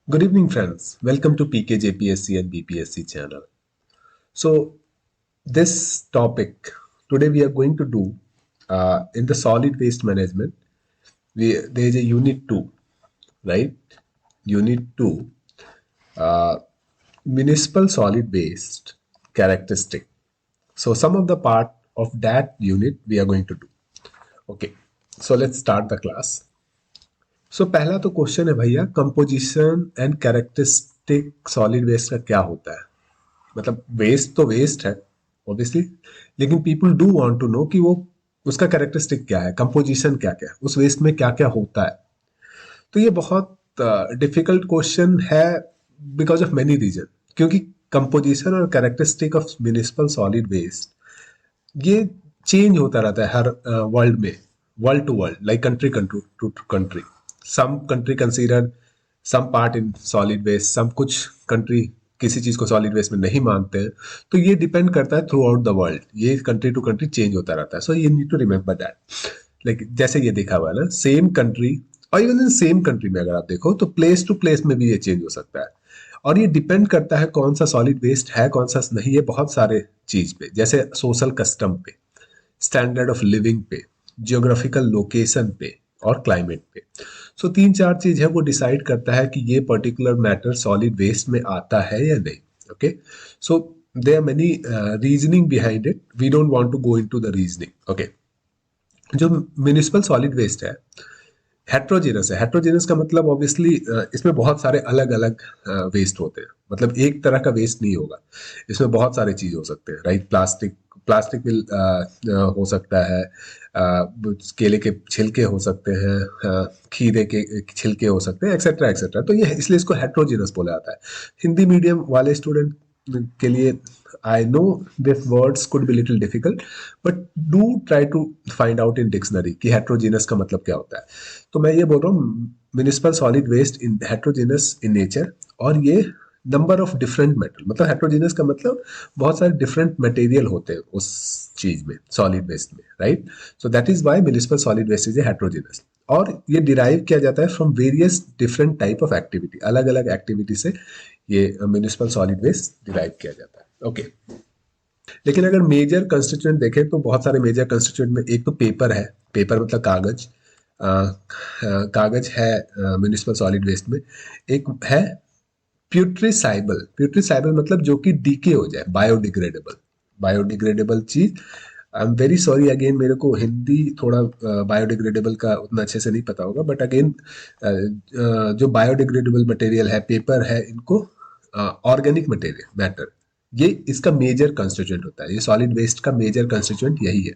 Good evening, friends. Welcome to PKJPSC and BPSC channel. So, this topic today we are going to do in the solid waste management. There is a unit two, right? Unit two, municipal solid waste characteristic. So, some of the part of that unit we are going to do. Okay. So let's start the class. सो पहला तो question है भैया, composition and characteristic solid waste का क्या होता है? मतलब waste तो वेस्ट है ऑब्वियसली, लेकिन people do want to know कि वो उसका कैरेक्टरिस्टिक क्या है, कंपोजिशन क्या क्या है, उस वेस्ट में क्या क्या होता है. तो ये बहुत डिफिकल्ट क्वेश्चन है बिकॉज ऑफ मेनी रीजन. क्योंकि कंपोजिशन और characteristic of municipal solid waste ये चेंज होता रहता है हर वर्ल्ड में, world to world, like country to country. Some country consider some part in solid waste, some कुछ कंट्री किसी चीज को सॉलिड वेस्ट में नहीं मानते हैं. तो ये डिपेंड करता है थ्रू आउट द वर्ल्ड, ये कंट्री टू कंट्री चेंज होता रहता है. So you need to remember that. Like जैसे ये देखा हुआ है ना, सेम कंट्री और इवन इन सेम कंट्री में अगर आप देखो तो प्लेस टू प्लेस में भी ये चेंज हो सकता है. और ये डिपेंड करता है कौन सा सॉलिड वेस्ट है कौन सा नहीं है, बहुत सारे चीज पे, जैसे सोशल कस्टम पे, स्टैंडर्ड ऑफ लिविंग पे, जियोग्राफिकल लोकेशन पे और क्लाइमेट पे. सो तीन चार चीज है वो डिसाइड करता है कि ये पर्टिकुलर मैटर सॉलिड वेस्ट में आता है या नहीं. Okay, so there are many reasoning behind it, we don't want to go into the reasoning. Okay, जो म्यूनिसिपल सॉलिड वेस्ट है हेट्रोजेनस है. हेट्रोजेनस का मतलब ऑब्वियसली इसमें बहुत सारे अलग अलग वेस्ट होते हैं. मतलब एक तरह का वेस्ट नहीं होगा, इसमें बहुत सारे चीज हो सकते हैं, राइट? प्लास्टिक प्लास्टिक भी हो सकता है, केले के छिलके हो सकते हैं, खीरे के छिलके हो सकते हैं, एक्सेट्रा एक्सेट्रा. तो ये इसलिए इसको हेट्रोजेनस बोला जाता है. हिंदी मीडियम वाले स्टूडेंट के लिए I know this words could be little difficult, but do try to find out in dictionary कि हेट्रोजेनस का मतलब क्या होता है. तो मैं ये बोल रहा हूँ municipal solid waste in heterogeneous in nature, और ये नंबर ऑफ डिफरेंट मेटल, मतलब हेट्रोजेनस का मतलब बहुत सारे डिफरेंट मटेरियल होते हैं उस चीज में, सॉलिड वेस्ट में, right? So that is why municipal solid waste is a heterogeneous. और ये डिराइव किया जाता है from various different type of activity, अलग अलग एक्टिविटी से ये म्यूनिसिपल सॉलिड वेस्ट डिराइव किया जाता है. ओके, लेकिन अगर मेजर कंस्टिट्यूएंट देखें तो बहुत सारे मेजर कंस्टिट्यूएंट में एक तो पेपर है. पेपर मतलब कागज, कागज है म्यूनिसिपल सॉलिड वेस्ट में. एक है प्यूट्रिसाइबल. प्यूट्रिसाइबल मतलब जो कि डीके हो जाए, बायोडिग्रेडेबल, बायोडिग्रेडेबल चीज. I am very sorry again, मेरे को हिंदी थोड़ा बायोडिग्रेडेबल का उतना अच्छे से नहीं पता होगा, बट अगेन जो बायोडिग्रेडेबल मटेरियल है, पेपर है, इनको ऑर्गेनिक मटेरियल मैटर, ये इसका मेजर कंस्टिट्यूएंट होता है. ये सॉलिड वेस्ट का मेजर कंस्टिट्यूएंट यही है.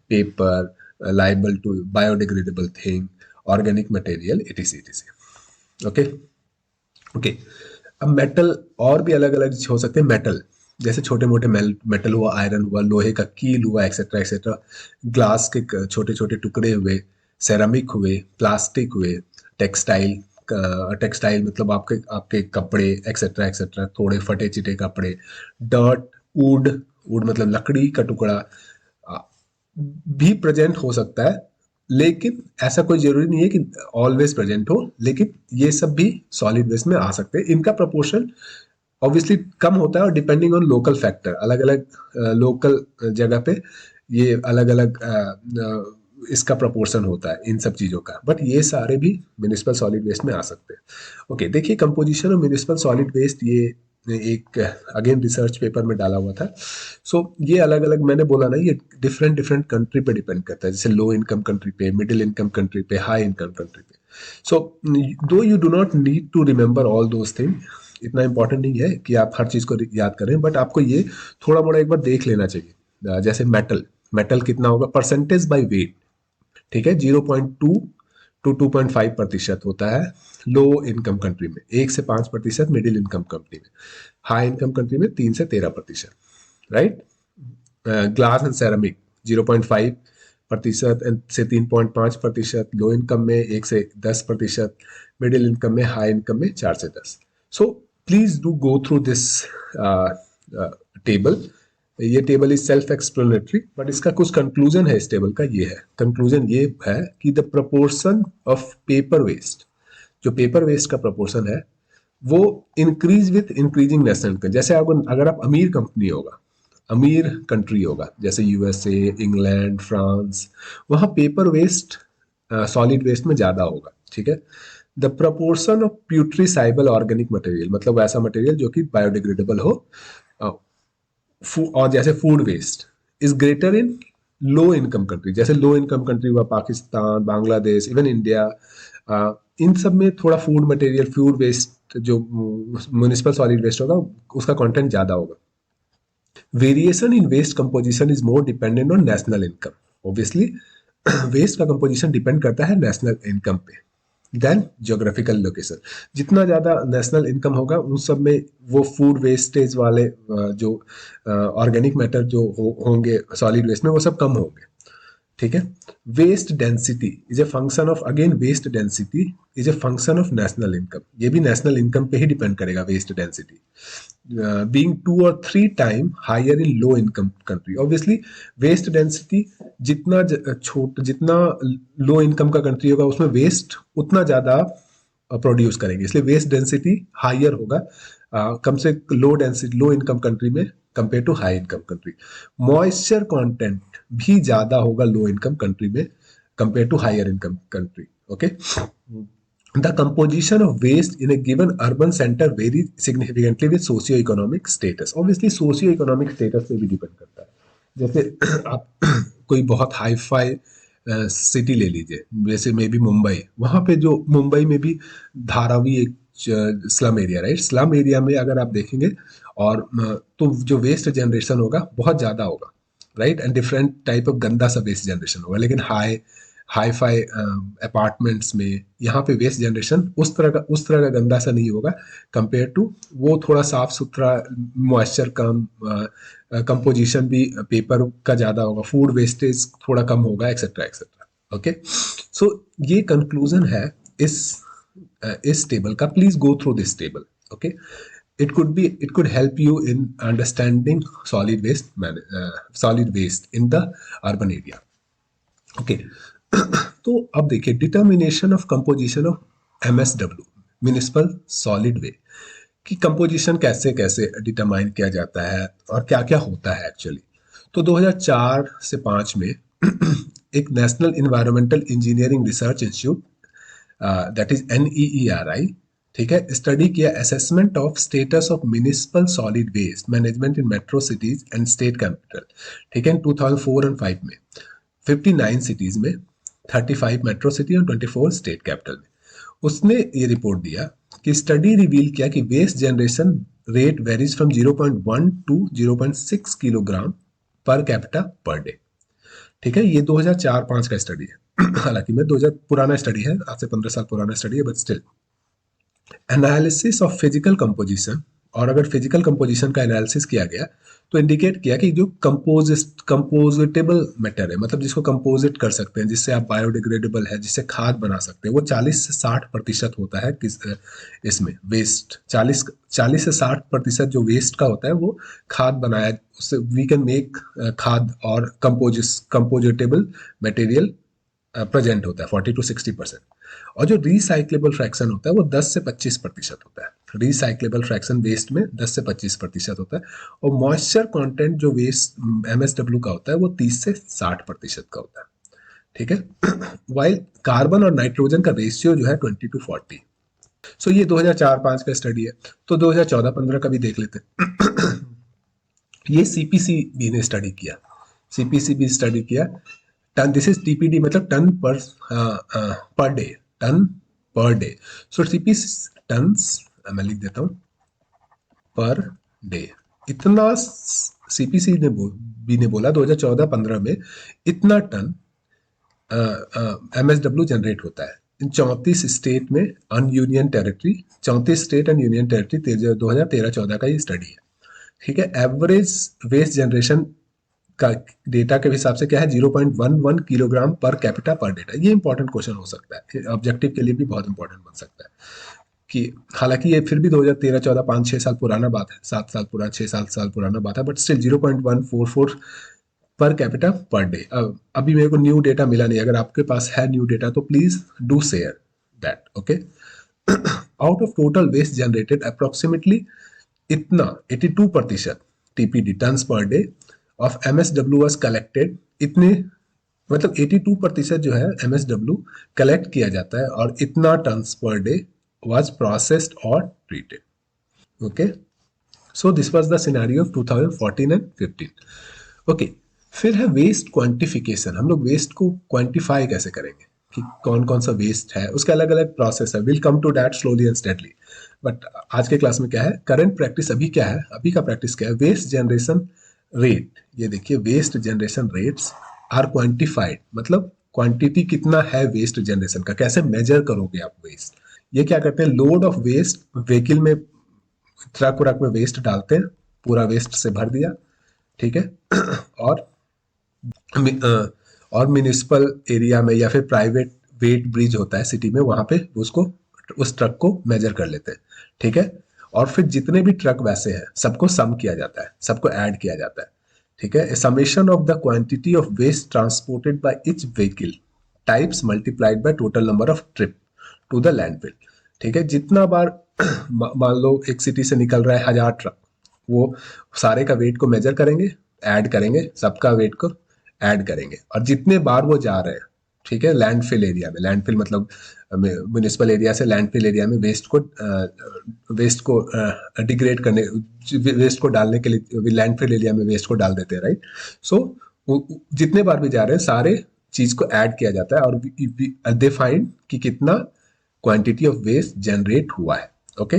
Paper, liable to biodegradable thing, organic material, etc etc. Okay okay, अब मेटल और भी अलग अलग हो सकते हैं. मेटल जैसे छोटे मोटे मेटल हुआ, आयरन हुआ, लोहे का कील हुआ, एक्सेट्रा एक्सेट्रा. ग्लास के छोटे छोटे टुकड़े हुए, सेरामिक हुए, प्लास्टिक हुए, टेक्सटाइल. टेक्सटाइल मतलब आपके आपके कपड़े, एक्सेट्रा एक्सेट्रा, थोड़े फटे चिटे कपड़े. डर्ट, वुड, वुड मतलब लकड़ी का टुकड़ा भी प्रेजेंट हो सकता है, लेकिन ऐसा कोई जरूरी नहीं है कि ऑलवेज प्रेजेंट हो. लेकिन ये सब भी सॉलिड वेस्ट में आ सकते हैं. इनका प्रोपोर्शन ऑब्वियसली कम होता है और डिपेंडिंग ऑन लोकल फैक्टर, अलग अलग लोकल जगह पे ये अलग अलग इसका प्रोपोर्शन होता है इन सब चीज़ों का. बट ये सारे भी म्यूनिसिपल सॉलिड वेस्ट में आ सकते हैं. ओके, देखिए composition of municipal solid waste ये एक अगेन रिसर्च पेपर में डाला हुआ था. सो ये अलग अलग, मैंने बोला ना, ये डिफरेंट डिफरेंट कंट्री पे डिपेंड करता है. जैसे लो इनकम कंट्री पे, मिडिल इनकम कंट्री पे, हाई इनकम कंट्री पे. So though you do not need to remember all those thing, इतना इंपॉर्टेंट नहीं है कि आप हर चीज को याद करें, बट आपको ये थोड़ा मोड़ा एक बार देख लेना चाहिए. जैसे मेटल, मेटल कितना होगा परसेंटेज बाय वेट, ठीक है? 0.2 टू 2.5% होता है लो इनकम कंट्री में, 1 से 5% मिडिल इनकम कंट्री में, हाई इनकम कंट्री में 3 से 13%, राइट? ग्लास एंड सेरामिक 0.5% से 3.5%, लो इनकम में 1 से 10%, मिडिल इनकम में, हाई इनकम में 4 से 10. So please do go through this table. ये table is self explanatory, but इसका कुछ कंक्लूजन है इस टेबल का. ये है कंक्लूजन, ये है कि the proportion of paper waste, जो पेपर वेस्ट का प्रपोर्शन है वो increase with increasing national income. जैसे अगर आप अमीर कंपनी होगा, अमीर कंट्री होगा जैसे यूएसए, इंग्लैंड, फ्रांस, वहाँ पेपर वेस्ट सॉलिड वेस्ट में ज़्यादा होगा। ठीक है। The proportion of putrescible organic material, मतलब वैसा मटेरियल जो कि बायोडिग्रेडेबल हो, अ, और जैसे food waste is greater in low income country. जैसे लो इनकम कंट्री हुआ पाकिस्तान, बांग्लादेश, इवन इंडिया, इन सब में थोड़ा फूड मटेरियल, फूड वेस्ट जो म्यूनिसिपल सॉलिड वेस्ट होगा उसका कंटेंट ज़्यादा होगा। Variation in waste composition is more dependent on national income. Obviously waste का कंपोजिशन डिपेंड करता है नेशनल इनकम पे देन ज्योग्राफिकल लोकेशन। जितना ज़्यादा नेशनल इनकम होगा उन सब में वो फूड वेस्टेज वाले जो ऑर्गेनिक मैटर जो होंगे सॉलिड वेस्ट में, वो सब कम होंगे। ठीक है। Waste density is a function of, again waste density is a function of national income. ये भी नेशनल इनकम पे ही डिपेंड करेगा waste density, being 2 or 3 times higher in low income country। obviously waste density जितना जितना low income का country होगा उसमें वेस्ट उतना ज्यादा प्रोड्यूस करेंगे, इसलिए वेस्ट डेंसिटी हायर होगा कम से low density, low income country में compare to high income country. Moisture content भी ज्यादा होगा लो इनकम कंट्री में compare to higher income country. Okay. The composition of waste in a given urban center varies significantly with socio-economic status। Obviously socio-economic status पे भी depend करता है। जैसे आप कोई बहुत हाई फाई सिटी ले लीजिए, जैसे मे बी मुंबई, वहाँ पे जो मुंबई में भी धारावी एक slum area, right, slum area में अगर आप देखेंगे और तो जो वेस्ट जनरेशन होगा बहुत ज़्यादा होगा, right, and different type of गंदा सा वेस्ट जनरेशन होगा। लेकिन हाई फाई अपार्टमेंट्स में यहाँ पे वेस्ट जनरेशन उस तरह का गंदा सा नहीं होगा कंपेयर टू, वो थोड़ा साफ सुथरा, मॉइस्चर कम, कंपोजिशन भी पेपर का ज़्यादा होगा, फूड वेस्टेज थोड़ा कम होगा, एक्सेट्रा एक्सेट्रा। ओके। सो ये कंक्लूजन है इस टेबल का। Please go through this table. Okay. it could help you in understanding solid waste in the urban area। Okay. तो अब देखिए determination of composition of MSW, municipal solid वे, कि composition कैसे कैसे डिटरमाइन किया जाता है और क्या क्या होता है एक्चुअली। तो 2004 से 5 में एक national environmental engineering research institute, that is NEERI, ठीक है, स्टडी किया assessment of status of municipal solid waste management in metro cities and state capital. ठीक है, 2004 और 5 में 59 सिटीज में, 35 मेट्रो सिटी और 24 स्टेट कैपिटल में उसने ये रिपोर्ट दिया कि स्टडी रिवील किया कि waste generation rate varies from 0.1 to 0.6 kilogram per capita per day. ठीक है, ये 2004-5 का स्टडी है। हालांकि मैं 2000 पुराना स्टडी है, आज से 15 साल पुराना स्टडी है, but still analysis of physical composition. और अगर फिजिकल कंपोजिशन का एनालिसिस किया गया तो इंडिकेट किया कि जो कंपोजिटेबल मैटर है, मतलब जिसको कंपोजिट कर सकते हैं, जिससे आप बायोडिग्रेडेबल है, जिससे खाद बना सकते हैं, वो 40 से 60% होता है। इसमें वेस्ट 40 से 60% जो वेस्ट का होता है वो खाद बनाया, उससे वी कैन मेक खाद और कंपोजिटेबल मटेरियल प्रेजेंट होता है 40 to 60%। और जो रिसाइक्लेबल फ्रैक्शन होता है वो 10 से 25% होता है। रिसाइक्लेबल फ्रैक्शन वेस्ट में 10 से 25% होता है। और मॉइस्चर कंटेंट जो वेस्ट एमएसडब्ल्यू का होता है वो 30 से 60% का होता है। ठीक है। वाइल कार्बन और नाइट्रोजन का रेशियो जो है 20 to 40। सो ये 2004-5 का स्टडी है। तो 2014-15 का भी देख लेते हैं। ये सीपीसीबी ने स्टडी किया, सीपीसीबी स्टडी किया। टन, दिस इज टीपीडी, मतलब ton per day, ton per day. So CP tons, मैं लिख देता हूं, पर डे। इतना सीपीसी ने भी ने बोला 2014-15 में इतना टन एमएसडब्ल्यू जनरेट होता है इन 34 स्टेट में, अनयूनियन territory, 34 state and union territory. 2013-14 का ये स्टडी है। ठीक है। एवरेज वेस्ट जनरेशन का डेटा के हिसाब से क्या है, 0.11 किलोग्राम पर कैपिटा पर डेटा। ये इंपॉर्टेंट क्वेश्चन हो सकता है, ऑब्जेक्टिव के लिए भी बहुत इंपॉर्टेंट बन सकता है। कि हालांकि ये फिर भी 2013-14 5-6 साल पुराना बात है, 7 साल पुराना, 6-7 साल पुराना बात है, बट स्टिल 0.144 पर कैपिटा पर डे। अभी मेरे को न्यू डेटा मिला नहीं, अगर आपके पास है न्यू डेटा तो please do share that. Okay. Out of total waste generated approximately इतना 82% TPD tons per day of MSW was collected, इतने मतलब 82% जो है एमएसडब्ल्यू कलेक्ट किया जाता है और इतना tons per day was processed और treated. Okay, so this was the scenario of 2014 and 15। Okay, फिर है वेस्ट क्वांटिफिकेशन। हम लोग वेस्ट को क्वांटिफाई कैसे करेंगे कि कौन कौन सा वेस्ट है, उसके अलग अलग प्रोसेस है। Will come to that slowly and steadily. But आज के क्लास में क्या है, करंट प्रैक्टिस अभी क्या है, अभी का प्रैक्टिस क्या है, वेस्ट जनरेशन रेट। ये देखिए, waste generation rates are quantified, मतलब क्वांटिटी कितना है वेस्ट जनरेशन का, कैसे मेजर करोगे आप वेस्ट। ये क्या करते हैं, लोड ऑफ वेस्ट व्हीकल में, ट्रक व्रक में वेस्ट डालते हैं, पूरा वेस्ट से भर दिया, ठीक है और और म्यूनिसिपल एरिया में या फिर प्राइवेट वेट ब्रिज होता है सिटी में, वहां पे उसको उस ट्रक को मेजर कर लेते हैं, ठीक है। और फिर जितने भी ट्रक वैसे हैं सबको सम किया जाता है, सबको ऐड किया जाता है, ठीक है। Summation of the quantity of waste transported by each vehicle types multiplied by total number of trip to the landfill, ठीक है। जितना बार मान लो एक सिटी से निकल रहा है 1000 ट्रक, वो सारे का वेट को मेजर करेंगे, ऐड करेंगे, सबका वेट को ऐड करेंगे, और जितने बार वो जा रहे हैं, ठीक है, लैंडफिल एरिया में, लैंडफिल मतलब म्यूनिसिपल एरिया से लैंडफिल एरिया में वेस्ट को डिग्रेड करने, वेस्ट को डालने के लिए लैंडफिल एरिया में वेस्ट को डाल देते हैं, राइट। सो जितने बार भी जा रहे हैं सारे चीज को ऐड किया जाता है और दे फाइंड कि कितना क्वांटिटी ऑफ वेस्ट जनरेट हुआ है। Okay,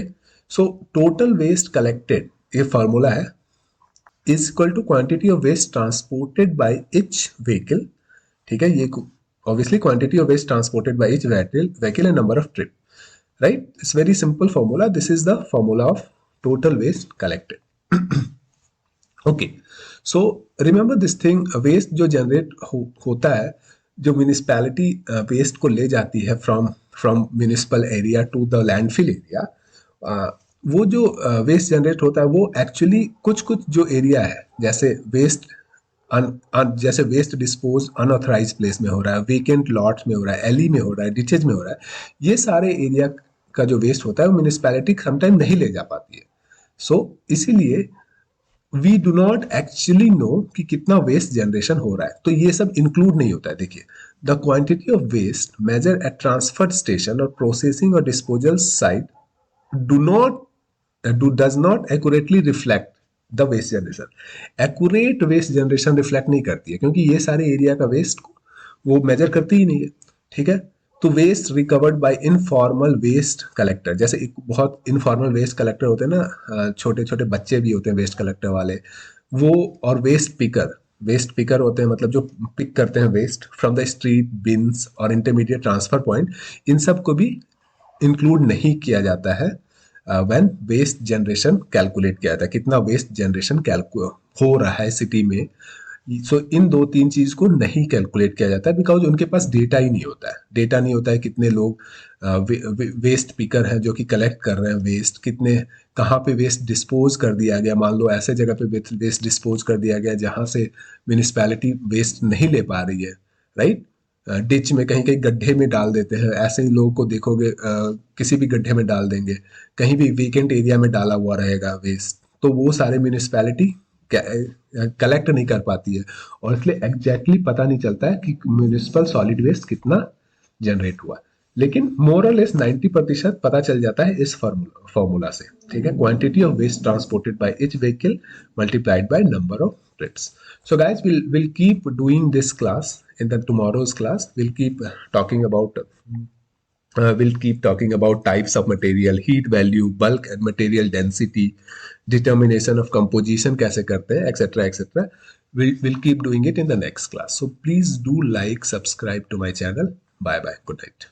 so total waste collected, ये फॉर्मूला है, is equal to quantity of waste transported by each vehicle, ठीक है। ये obviously quantity of waste transported by each vehicle and number of trip, right. It's very simple formula, this is the formula of total waste collected. Okay, so remember this thing, waste जो generate होता है, जो municipality waste को ले जाती है from municipal area to the landfill area, वो जो वेस्ट जनरेट होता है वो एक्चुअली कुछ कुछ जो एरिया है, जैसे वेस्ट डिस्पोज अनऑथराइज प्लेस में हो रहा है, वेकेंट लॉट्स में हो रहा है, एली में हो रहा है, डिचेज में हो रहा है, ये सारे एरिया का जो वेस्ट होता है वो म्यूनिसपैलिटी समटाइम नहीं ले जा पाती है। सो इसीलिए we do not actually know कि कितना वेस्ट जनरेशन हो रहा है, तो ये सब इंक्लूड नहीं होता है। देखिए, the quantity of waste measure at transfer station और प्रोसेसिंग और disposal site does not accurately reflect the waste generation. Accurate waste generation reflect नहीं करती है, क्योंकि ये सारे एरिया का वेस्ट को वो मेजर करती ही नहीं है, ठीक है। तो waste recovered by informal waste collector, जैसे एक बहुत इनफॉर्मल वेस्ट कलेक्टर होते हैं ना, छोटे छोटे बच्चे भी होते हैं वेस्ट कलेक्टर वाले, वो, और वेस्ट पिकर होते हैं, मतलब जो पिक करते हैं waste from the street, bins और इंटरमीडिएट ट्रांसफर पॉइंट, इन सब को भी इंक्लूड नहीं किया जाता है व्हेन वेस्ट जनरेशन कैलकुलेट किया जाता है, कितना वेस्ट जनरेशन हो रहा है सिटी में। सो इन दो तीन चीज को नहीं कैलकुलेट किया जाता है, बिकॉज उनके पास डेटा ही नहीं होता है, डेटा नहीं होता है कितने लोग वेस्ट पिकर हैं जो कि कलेक्ट कर रहे हैं वेस्ट, कितने कहाँ पे वेस्ट डिस्पोज कर दिया गया, मान लो ऐसे जगह पे वेस्ट डिस्पोज कर दिया गया जहाँ से म्यूनिसपैलिटी वेस्ट नहीं ले पा रही है, राइट। डिच में कहीं कहीं गड्ढे में डाल देते हैं, ऐसे ही लोगों को देखोगे किसी भी गड्ढे में डाल देंगे, कहीं भी वीकेंड एरिया में डाला हुआ रहेगा वेस्ट, तो वो सारे म्यूनिसपैलिटी कलेक्ट नहीं कर पाती है, और इसलिए एग्जैक्टली पता नहीं चलता है कि म्यूनिसिपल सॉलिड वेस्ट कितना जनरेट हुआ। लेकिन मोर और लेस 90% पता चल जाता है इस फॉर्मूला से, ठीक है। Quantity of waste transported by each vehicle multiplied by number of trips. So guys, we'll keep doing this class in the tomorrow's class. We'll keep talking about types of material, heat value, bulk and material density, determination of composition कैसे करते हैं, etc etc. We'll keep doing it in the next class. So please do like, subscribe to my channel. Bye bye. Good night.